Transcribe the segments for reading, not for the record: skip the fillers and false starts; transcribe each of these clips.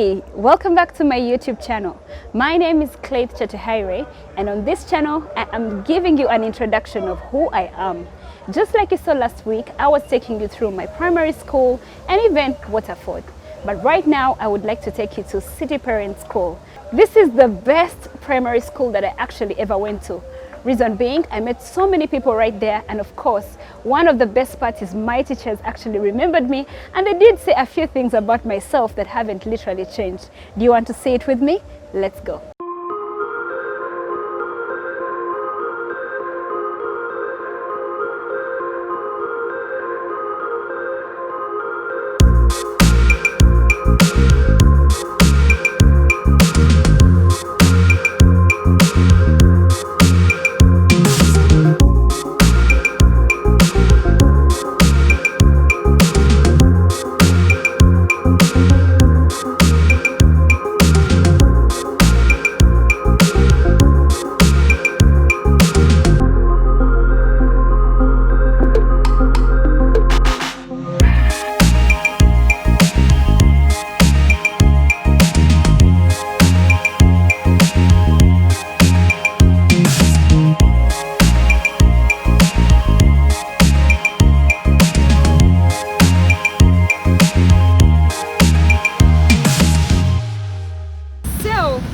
Hey, welcome back to my YouTube channel. My name is Claith Chatuhaire, and on this channel I am giving you an introduction of who I am. Just like you saw last week, I was taking you through my primary school and even Waterford. But right now I would like to take you to City Parent School. This is the best primary school that I actually ever went to. Reason being, I met so many people right there, and of course, one of the best parts is my teachers actually remembered me, and they did say a few things about myself that haven't literally changed. Do you want to say it with me? Let's go.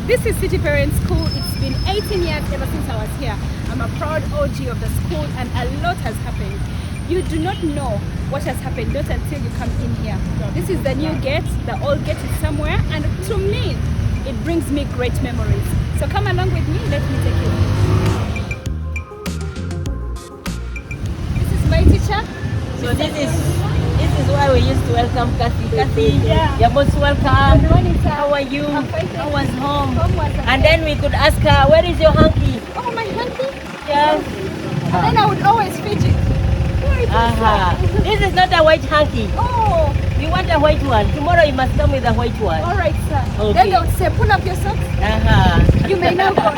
This is City Parent School. It's been 18 years ever since I was here. I'm a proud OG of the school, and a lot has happened. You do not know what has happened, not until you come in here. This is the new gate. The old gate is somewhere, and to me, it brings me great memories. So come along with me, let me take you. This is my teacher. So this is why we used to welcome Kathy. Kathy, you're most welcome. Good morning, sir. How are you? I'm fine, thank How was you. home? Home was okay. And then we could ask her, where is your hanky? Oh, my hanky? Yes. And then I would always fidget. Where is this? This is not a white hanky. Oh, We want a white one. Tomorrow you must come with a white one. all right, sir. Okay. Then they would say, pull up your socks. You may now go.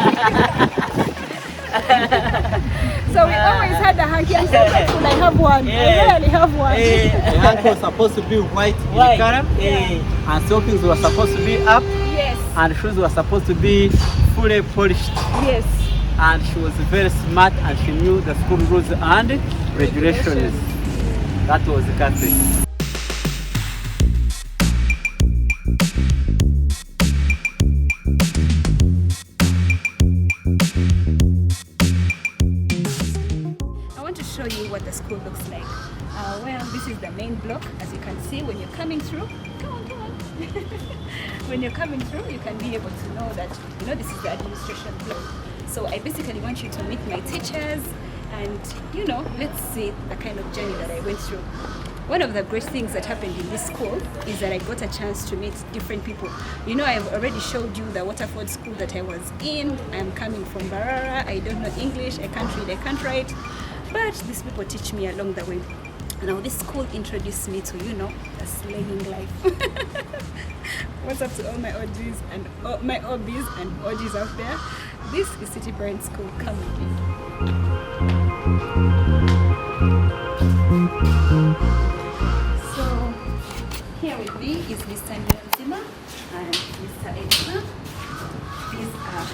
So we always had a hanky. I'm so grateful I have one. I really have one. The hanky was supposed to be white in color, and stockings were supposed to be up, Yes. and shoes were supposed to be fully polished. Yes. And she was very smart, and she knew the school rules and regulations. That was Kathy. I want to show you what the school looks like. Well, this is the main block, as you can see when you're coming through. Come on, come on. When you're coming through, you can be able to know that, this is the administration block. So I basically want you to meet my teachers and, let's see the kind of journey that I went through. One of the great things that happened in this school is that I got a chance to meet different people. I've already showed you the Waterford school that I was in. I'm coming from Barara. I don't know English. I can't read, I can't write. But these people teach me along the way. Now this school introduced me to, the slaying life. What's up to all my OGs and my OBs and OGs out there? This is City Parent School. Come with me. So here with me is Mr. Nyanzima and Mr. Edna. These are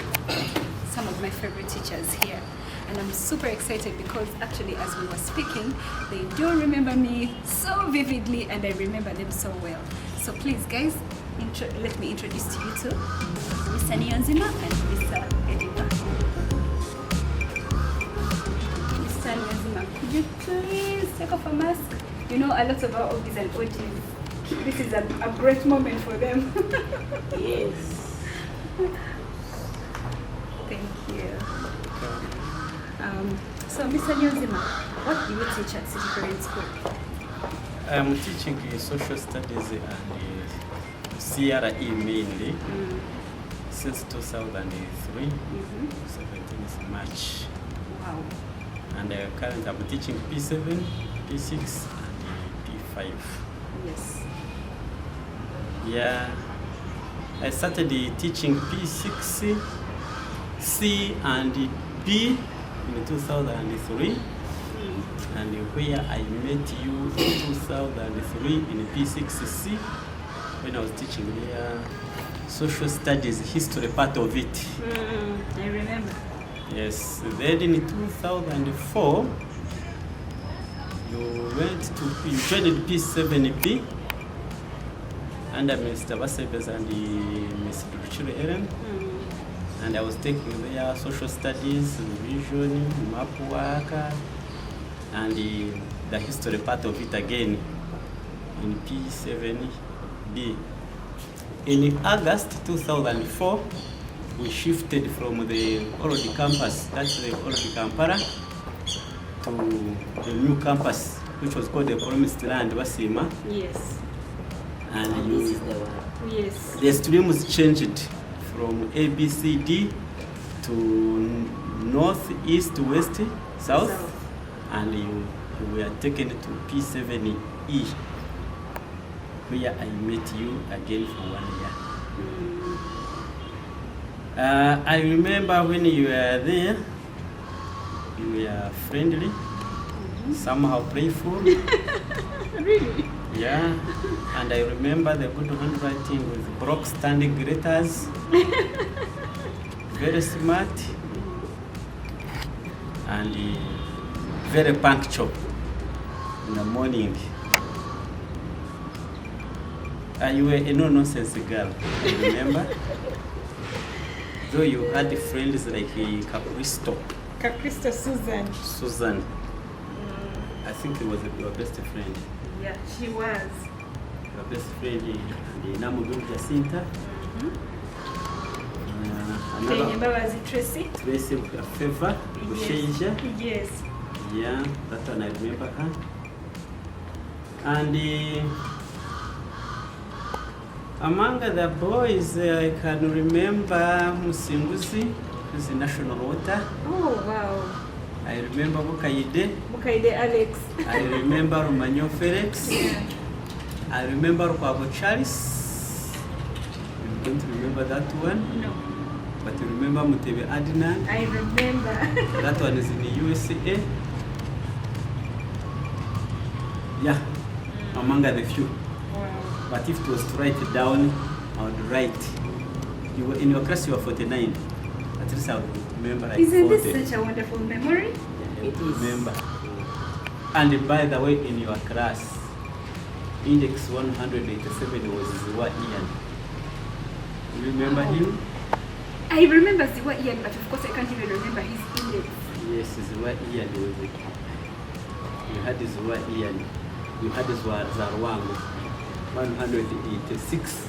some of my favorite teachers here. And I'm super excited because actually as we were speaking, they do remember me so vividly and I remember them so well. So please guys, let me introduce to you to Mr. Nyanzima and Mr. Edna. Mr. Nyanzima, could you please take off a mask? A lot of our OBs and OGs, this is a great moment for them. Yes. Thank you. So Mr. Nyanzima, what do you teach at City Parent School? I'm teaching social studies and CRE mainly since 2003. 17 is March. Wow. And currently I'm teaching P7, P6 and P5. Yes. Yeah, I started teaching P6, C and B in 2003. And where I met you in 2003 in P6C, when I was teaching here, social studies, history part of it. I remember. Yes, then in 2004, you joined P7P under Mr. Vasebes and Ms. Duchule Ellen. And I was taking their social studies, revision, map work, and the history part of it again in P7B. In August 2004, we shifted from the old campus, that's the old Kampala, to the new campus, which was called the Promised Land, Wasima. Yes. And This is the one. Yes. the streams changed from A, B, C, D to north, east, west, south, and you were taken to P7E, where I met you again for 1 year. I remember when you were there, you were friendly, somehow playful. Really? Yeah, and I remember the good handwriting with Brock standing letters. Very smart and very punctual in the morning. You were a no-nonsense girl, I remember. Though you had friends like Capristo, Susan. I think it was your best friend. Yeah, she was. Your best friend and Namudu Jacinta. I remember was it Tracy? Tracy Favor, Busheja. Yes. Yeah, that one I remember her. And among the boys, I can remember Musimbuzi, who's in National Water. Oh, wow. I remember Mukaide. Mukaide Alex. I remember Romanyo Felix. Yeah. I remember Kwabo Charles. You don't remember that one? No. But you remember Mutebe Adnan. I remember. That one is in the USA. Yeah, among the few. Wow. But if it was to write it down, I would write. You were in your class, you were 49. At least I would remember like Isn't 40. this such a wonderful memory? Yeah, It is. remember. And by the way, in your class, index 187 was Ziwa Ian. You remember him? I remember Ziwa Ian, but of course I can't even remember his index. Yes, Ziwa Ian was it. You had Ziwa Ian. You had Zarwango, 186.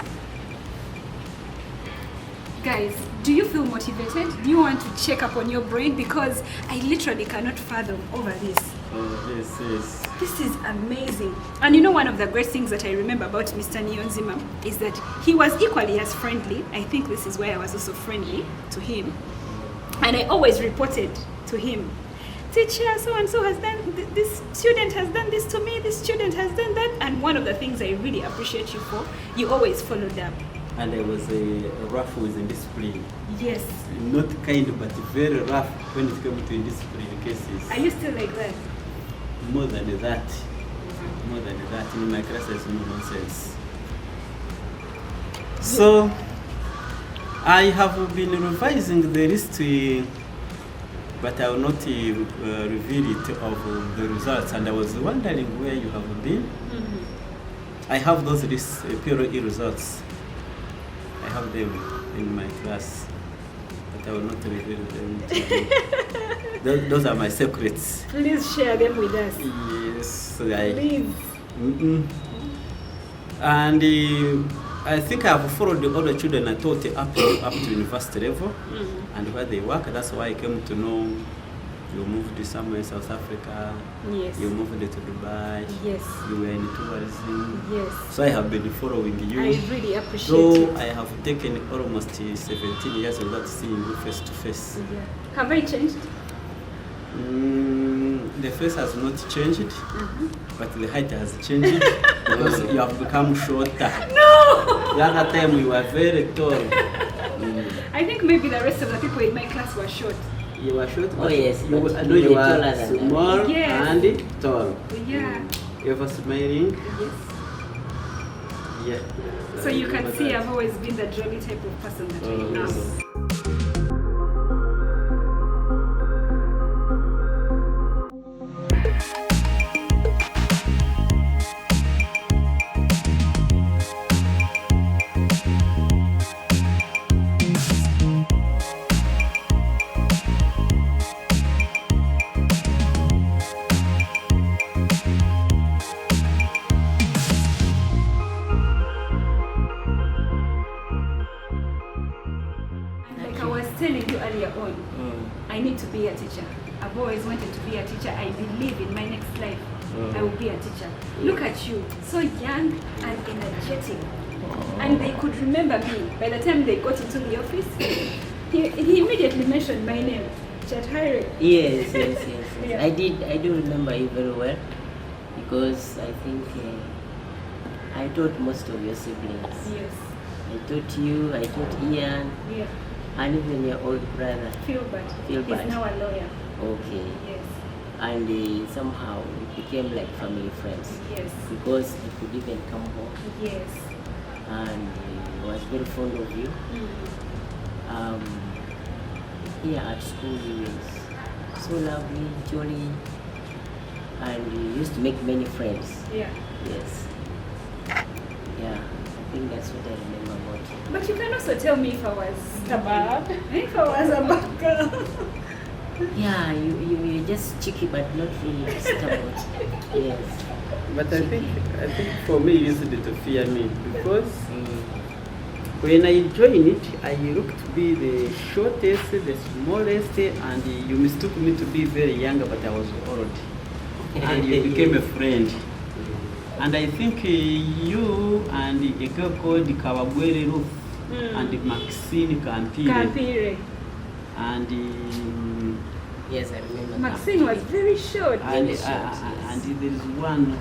Guys, do you feel motivated? Do you want to check up on your brain? Because I literally cannot fathom over this. Oh, yes, yes. This is amazing. And you know, one of the great things that I remember about Mr. Niyonzima is that he was equally as friendly. I think this is where I was also friendly to him. And I always reported to him, teacher, so and so has done, this student has done this to me, this student has done that. And one of the things I really appreciate you for, you always followed up. And I was rough with discipline. Yes. Not kind, but very rough when it came to discipline cases. Are you still like that? More than that. More than that. In my class, there's no nonsense. So, I have been revising the list, but I will not reveal it of the results. And I was wondering where you have been. I have those lists, PRE results. I have them in my class, but I will not reveal them to you. Those are my secrets. Please share them with us. Yes, Please. And I think I have followed all the children I taught up to university level and where they work. That's why I came to know you moved somewhere in South Africa. Yes. You moved to Dubai. Yes. You were in tourism. Yes. So I have been following you. I really appreciate So it. I have taken almost 17 years without seeing you face to face. Yeah. Have I changed? The face has not changed, but the height has changed because you have become shorter. No! The other time you were very tall. I think maybe the rest of the people in my class were short. You were short, Oh, yes, you, but no, you you were were taller than that. small Yes. and tall. Yeah. You were smiling. Yes. Yeah. So you can see that. I've always been the jolly type of person that I am. Yes. Like I was telling you earlier on, I need to be a teacher. I've always wanted to be a teacher. I believe in my next life I will be a teacher. Look at you, so young and energetic. And they could remember me. By the time they got into the office, he immediately mentioned my name, Chathaire. Yes. Yeah. I do remember you very well because I think I taught most of your siblings. Yes. I taught you, I taught Ian, Yeah. and even your old brother. Philbert. Philbert. He's now a lawyer. Okay. Yes. And somehow we became like family friends Yes. because he could even come home Yes. and he was very fond of you. Mm. Here at school he was so lovely, jolly, and he used to make many friends. Yeah. Yes. Yeah, I think that's what I remember about you. But you can also tell me if I was stubborn, if I was a bad girl. Yeah, you're just cheeky but not really stubborn. Yes. But I think for me, you used to fear me because when I joined it, I looked to be the shortest, the smallest, and you mistook me to be very young, but I was old. And you became a friend. And I think you and a girl called Kawagwere Ruth and Maxine Kampire. Kampire. And Yes, I remember. Maxine was very short. and very short. and there is one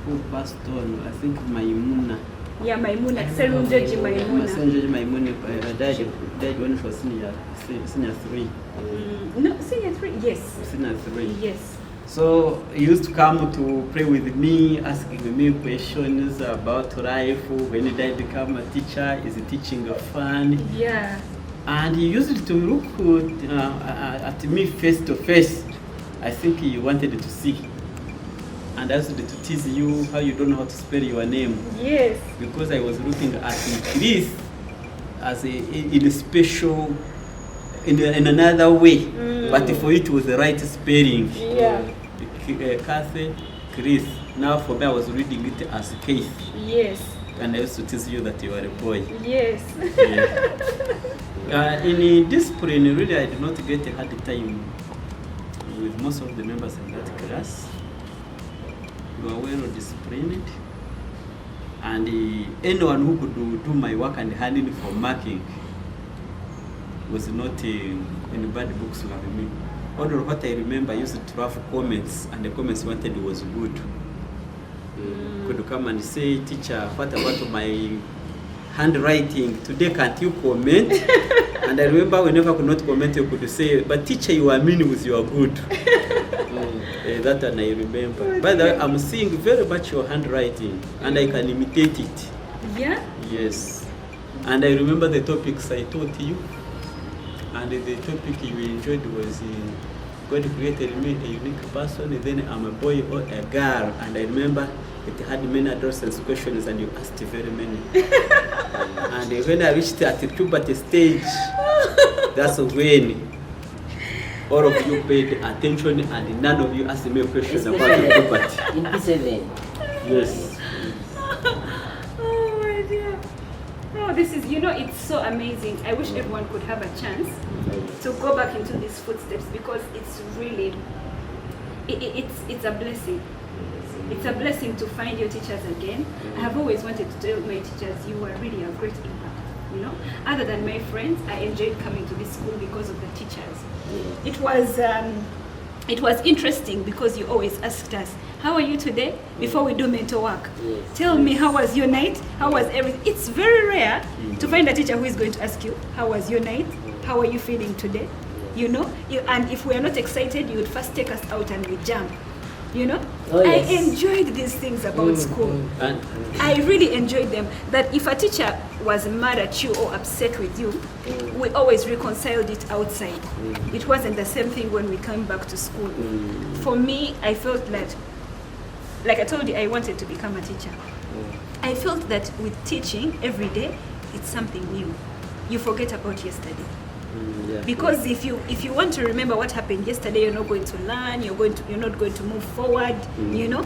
who passed on, I think Maimuna. Yeah, Maimuna. Serunjeji Maimuna. Sanjay Maimuna died when she was senior 3. No, senior 3. Yes. Senior 3. Yes. So he used to come to play with me, asking me questions about life. When did I become a teacher? Is teaching fun? Yeah. And he used to look at me face to face. I think he wanted to see. And I used to tease you how you don't know how to spell your name. Yes. Because I was looking at Chris as in a special, in another way. But for it was the right spelling. Yeah. Kathy, Chris. Now for me I was reading it as Keith. Yes. And I used to tease you that you are a boy. Yes. Yeah. In discipline, really I did not get a hard time with most of the members in that class. You are well disciplined. And anyone who could do my work and hand in for marking was not in bad books with me. Although what I remember, I used to have comments, and the comments wanted was good. Could come and say, teacher, what about my handwriting? Today can't you comment? And I remember whenever I could not comment, you could say, but teacher, you are mean with your good. That one I remember. By the way, I'm seeing very much your handwriting, and I can imitate it. Yeah? Yes. And I remember the topics I taught you. And the topic you enjoyed was God created me a unique person, then I'm a boy or a girl. And I remember it had many adolescent questions and you asked very many. And when I reached at the puberty stage, that's when all of you paid attention and none of you asked me a question about puberty. In P7. Yes. Oh my dear. No, this is, it's so amazing. I wish everyone could have a chance to go back into these footsteps because it's really, it's a blessing. It's a blessing to find your teachers again. I have always wanted to tell my teachers, you were really a great impact. Other than my friends, I enjoyed coming to this school because of the teachers. It was interesting because you always asked us, how are you today? Before we do mental work. Yes. Tell me, how was your night? How was everything? It's very rare to find a teacher who is going to ask you, how was your night? How are you feeling today? And if we are not excited, you would first take us out and we jump. You know, Oh, yes. I enjoyed these things about school. And I really enjoyed them. That if a teacher was mad at you or upset with you, we always reconciled it outside. It wasn't the same thing when we came back to school. For me, I felt that, like I told you, I wanted to become a teacher. I felt that with teaching every day, it's something new. You forget about yesterday. yeah. Because if you want to remember what happened yesterday, you're not going to learn. You're not going to move forward. You know,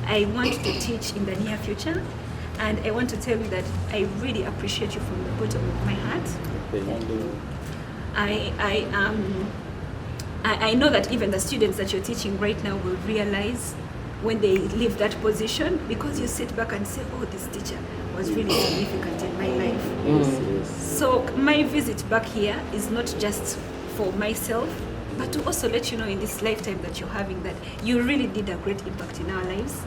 I want to teach in the near future, and I want to tell you that I really appreciate you from the bottom of my heart. Thank you. I know that even the students that you're teaching right now will realize when they leave that position, because you sit back and say, oh, this teacher was really significant in my life. So my visit back here is not just for myself, but to also let you know in this lifetime that you're having, that you really did a great impact in our lives.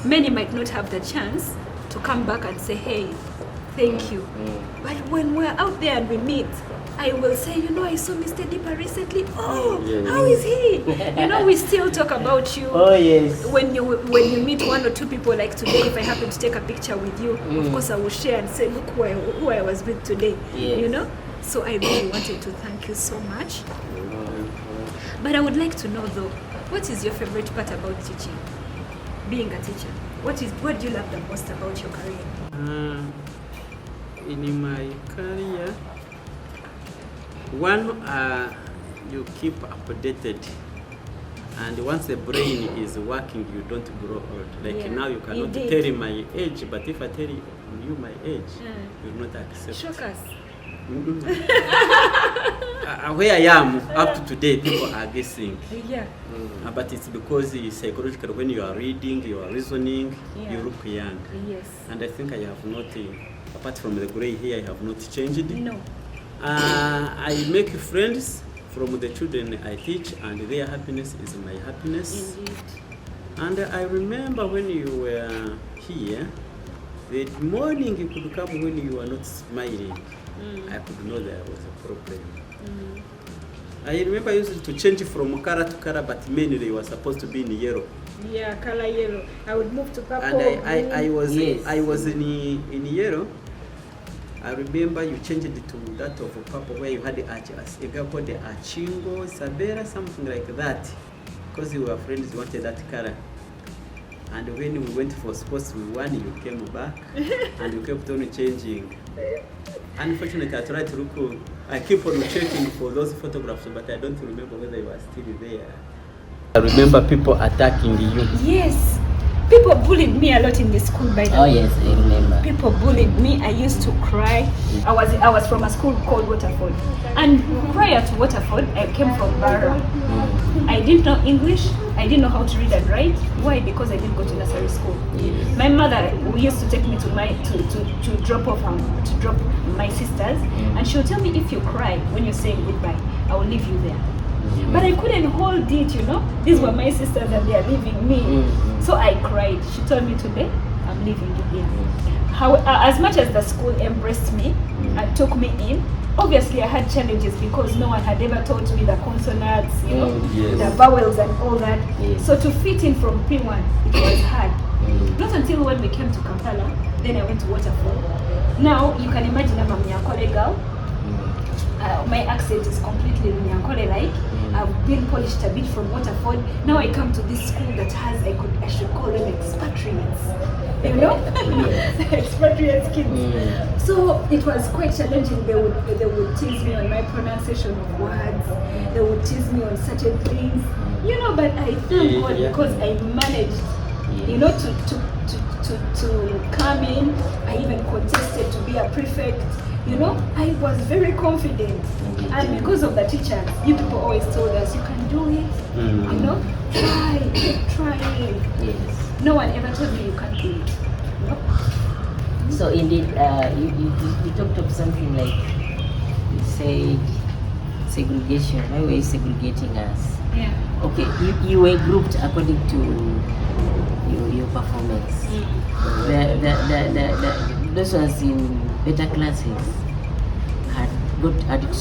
Many might not have the chance to come back and say, hey, thank you. But when we're out there and we meet, I will say, you know, I saw Mr. Deepa recently. Oh, how is he? You know, we still talk about you. Oh, yes. When you meet one or two people, like today, if I happen to take a picture with you, of course I will share and say, look who I was with today. Yes. You know? So I really wanted to thank you so much. But I would like to know though, what is your favorite part about teaching? Being a teacher. What do you love the most about your career? In my career, one, you keep updated, and once the brain is working, you don't grow old. Like now, you cannot tell me my age, but if I tell you my age, you will not accept. Shock us. Where I am up to today, people are guessing. Yeah. But it's because psychologically, when you are reading, you are reasoning, Yeah. you look young. Yes. And I think I have not, apart from the gray hair, I have not changed. No. I make friends from the children I teach, and their happiness is my happiness. Indeed. And I remember when you were here, the morning you could come when you were not smiling. I could know there was a problem. I remember I used to change from color to color, but mainly they were supposed to be in yellow. Yeah, color yellow. I would move to purple. And I was Yes. I was in yellow. I remember you changed it to that of purple, where you had a girl called Achingo, Isabella, something like that, because you were friends, you wanted that color. And when we went for sports, we won, you came back, and you kept on changing. Unfortunately, I tried to look, I keep on checking for those photographs, but I don't remember whether you were still there. I remember people attacking you. Yes. People bullied me a lot in the school, by the way. Oh, yes, I remember. People bullied me. I used to cry. I was from a school called Waterford. And prior to Waterford, I came from Barra. I didn't know English. I didn't know how to read and write. Why? Because I didn't go to nursery school. Yes. My mother used to take me to drop my sisters, and she would tell me, if you cry when you're saying goodbye, I will leave you there. But I couldn't hold it, you know. These were my sisters and they are leaving me. So I cried. She told me, today, I'm leaving you here. How, as much as the school embraced me and took me in, obviously I had challenges because no one had ever taught me the consonants, you know, the vowels and all that. Yes. So to fit in from P1, it was hard. Not until when we came to Kampala, then I went to Waterford. Now, you can imagine I'm a Nyankole girl. My accent is completely Nyankole-like. I've been polished a bit from Waterford. Now I come to this school that has, I should call them expatriates. You know? Expatriates kids. So it was quite challenging. They would tease me on my pronunciation of words. They would tease me on certain things. You know, but I thank God because I managed, you know, to come in. I even contested to be a prefect. You know, I was very confident. And because of the teachers, you people always told us, you can do it. You know, keep trying. Yes. No one ever told me you can't do it. No? So indeed, you talked of something like, you said segregation. Why were you segregating us? Yeah. Okay, you were grouped according to your performance. Those ones in better classes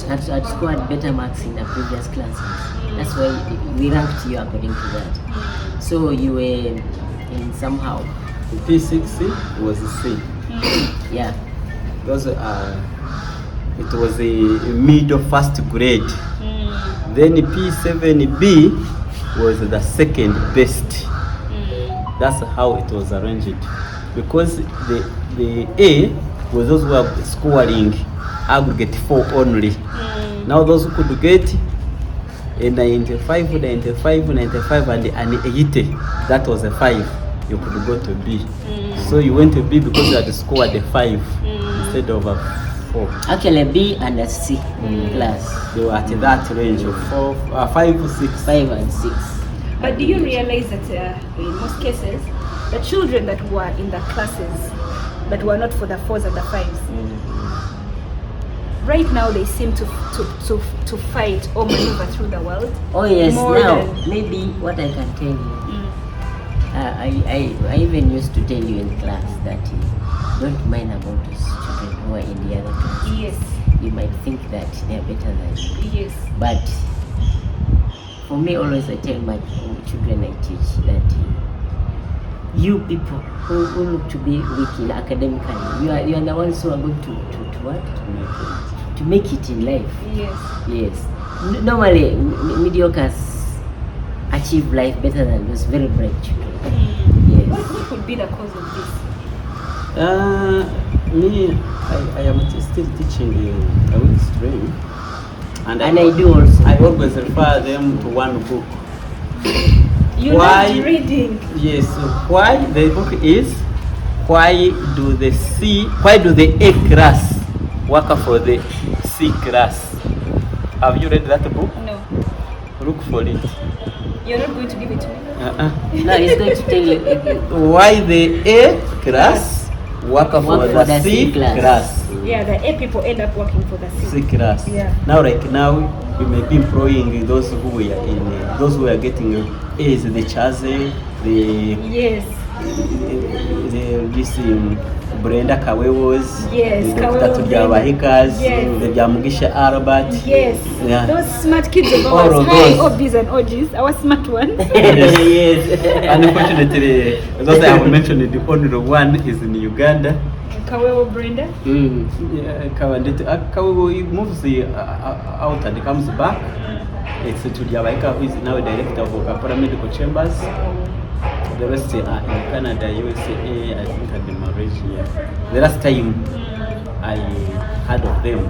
had scored better marks in the previous classes. That's why we ranked you according to that. So you were in somehow. P6 was C. Yeah. Because it was a middle first grade. Then P7B was the second best. That's how it was arranged. Because the A was those who were scoring aggregate 4 only. Now those who could get a 95, 95, 95 and an 80, that was a 5. You could go to B. So you went to B because you had scored a 5 instead of a 4. Actually, B and a C class. They were at that range of 5 or 6. 5 and 6. But do you realize that in most cases, the children that were in the classes that were not for the 4s and the 5s, right now they seem to fight or maneuver through the world? Oh yes, more now than- maybe what I can tell you. I even used to tell you in class that don't mind about those children who are in the other class. Yes, You might think that they are better than you. yes. But for me, always I tell my children I teach that you people who look to be weak in academically, you are the ones who are going to what? To make it in life. Yes. Yes. Normally, mediocres achieve life better than those very bright children. Yes. What could be the cause of this? Me, I am still teaching a weak stream. And I do also. I always refer them to one book. You Why? loved reading. Yes, why the book is why do the A class work for the C class? Have you read that book? No. Look for it. You're not going to give it to me? No, he's going to tell you. Why the A class work for the C class? Yeah, the A people end up working for the C. C class. Yeah. Now, like now, you may be employing those who are getting A's, the Chaze, Yes. this Brenda Kawewos, Yes, the Kawewo Dr. Jawahikas, Yes. the Jamugisha Albert. Yes. Yeah. Those smart kids of All ours. of Hi, those. OBs and OGs. Our smart ones. Yes. Unfortunately, those I have mentioned, the only one is in Uganda. Kawewo Brenda. Kawewo moves out and comes back. It's to Jawaika, who is now director of Kapara Medical Chambers. The rest are in Canada, USA, I think, and Malaysia. The last time I heard of them,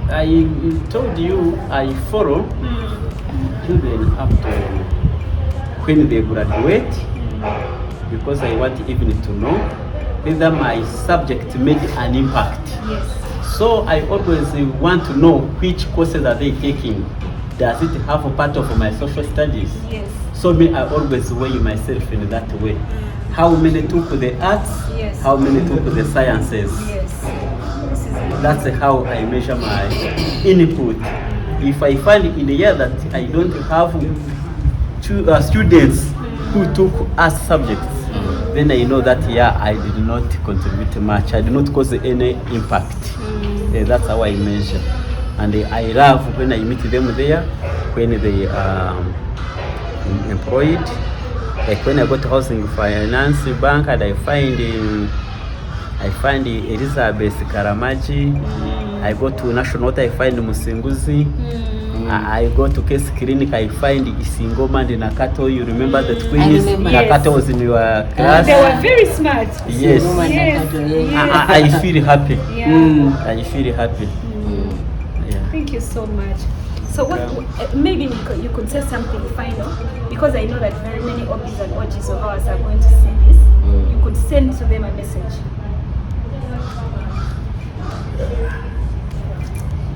I told you I follow children up to when they graduate, because I want even to know whether my subject made an impact. Yes. So I always want to know which courses are they taking. Does it have a part of my social studies? Yes. So me, I always weigh myself in that way. How many took the arts? Yes. How many took the sciences? Yes. This is it. That's how I measure my input. If I find in a year that I don't have students who took art subjects, then I know that I did not contribute much. I did not cause any impact. That's how I measure. And I love when I meet them there, when they are employed. Like when I go to Housing Finance Bank and I find Elizabeth Karamaji. I go to National Water, I find Musinguzi. I go to Case Clinic, I find Isingoma and Nakato. You remember the twins? remember. Nakato was in your class. They were very smart. Yes. Woman, Yes. I feel happy. Yeah. I feel happy. Yeah. Thank you so much. So what? Maybe you could say something final, because I know that very many OBs and OGs of ours are going to see this. You could send to them a message.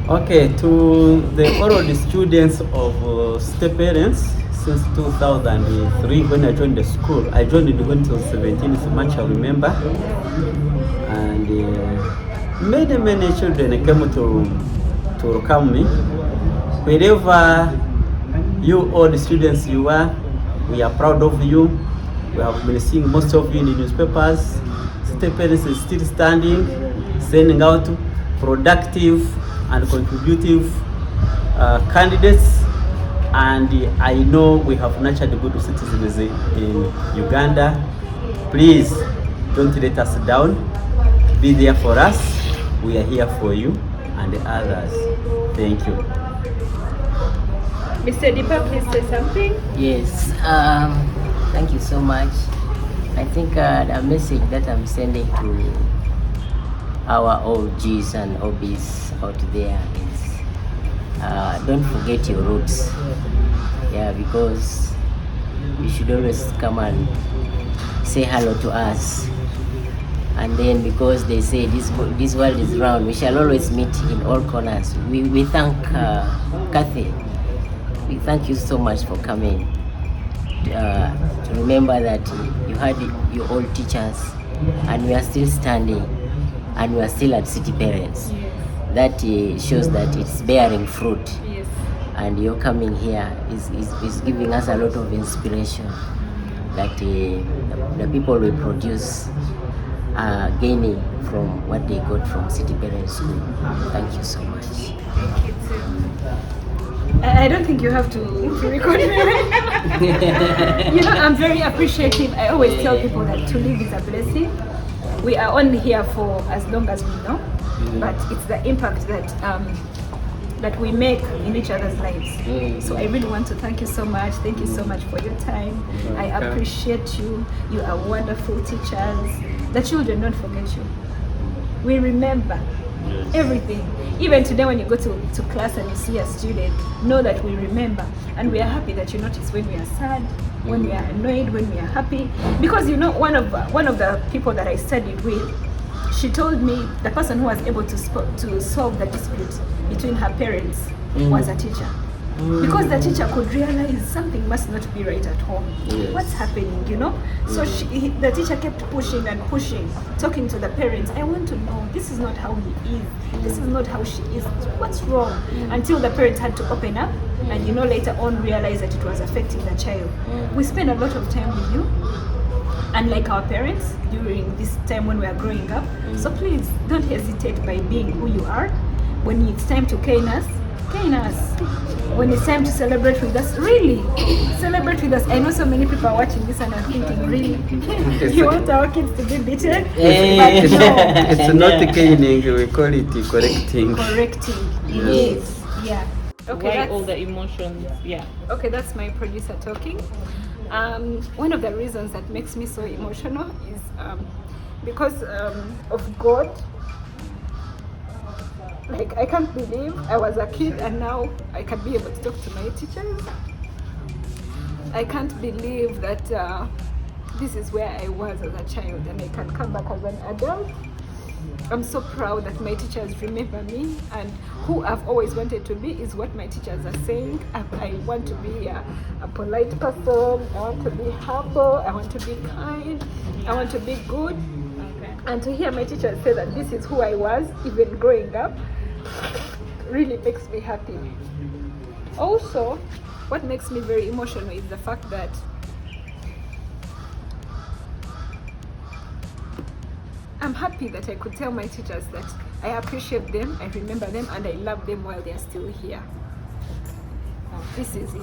Okay, to the already students of STEP parents, since 2003 when I joined the school. I joined in 2017, so much I remember. And many children came to welcome me. Wherever you all the students you are, we are proud of you. We have been seeing most of you in the newspapers. STEP parents is still standing, sending out productive and contributive candidates and I know we have nurtured good citizens in Uganda. Please don't let us down. Be there for us. We are here for you and the others. Thank you. Mr. Deepa, please say something. Yes, thank you so much. I think the message that I'm sending to our OGs and OBs out there is don't forget your roots. Yeah, because you should always come and say hello to us. And then because they say this world is round, we shall always meet in all corners. We thank Kathy. We thank you so much for coming. To remember that you had your old teachers and we are still standing and we are still at City Parents. Yes. That shows that it's bearing fruit. Yes. And your coming here is giving us a lot of inspiration that the people we produce are gaining from what they got from City Parents School. Thank you so much. Thank you too. I don't think you have to record me right now. You know, I'm very appreciative. I always tell people that to live is a blessing. We are only here for as long as we know, but it's the impact that we make in each other's lives. So I really want to thank you so much. Thank you so much for your time. I appreciate you. You are wonderful teachers. The children don't forget you. We remember everything. Even today when you go to class and you see a student, know that we remember. And we are happy that you notice when we are sad, when we are annoyed, when we are happy. Because you know, one of the people that I studied with, she told me the person who was able to solve the dispute between her parents was a teacher. Because the teacher could realize something must not be right at home. Yes. What's happening, you know? So the teacher kept pushing and pushing, talking to the parents. I want to know, this is not how he is. This is not how she is. What's wrong? Until the parents had to open up and, you know, later on realize that it was affecting the child. We spend a lot of time with you, unlike our parents during this time when we are growing up. So please don't hesitate by being who you are. When it's time to cane us. When it's time to celebrate with us, really celebrate with us. I know so many people are watching this and are thinking, really, you want our kids to be beaten? But no. It's not caning, we call it correcting. Correcting, yes, yeah. Okay, Why all the emotions? Yeah. Okay, that's my producer talking. One of the reasons that makes me so emotional is because of God. Like, I can't believe I was a kid and now I can be able to talk to my teachers. I can't believe that this is where I was as a child and I can come back as an adult. I'm so proud that my teachers remember me, and who I've always wanted to be is what my teachers are saying. I want to be a polite person, I want to be humble, I want to be kind, I want to be good. And to hear my teachers say that this is who I was, even growing up, really makes me happy. Also, what makes me very emotional is the fact that I'm happy that I could tell my teachers that I appreciate them, I remember them, and I love them while they are still here. This is it.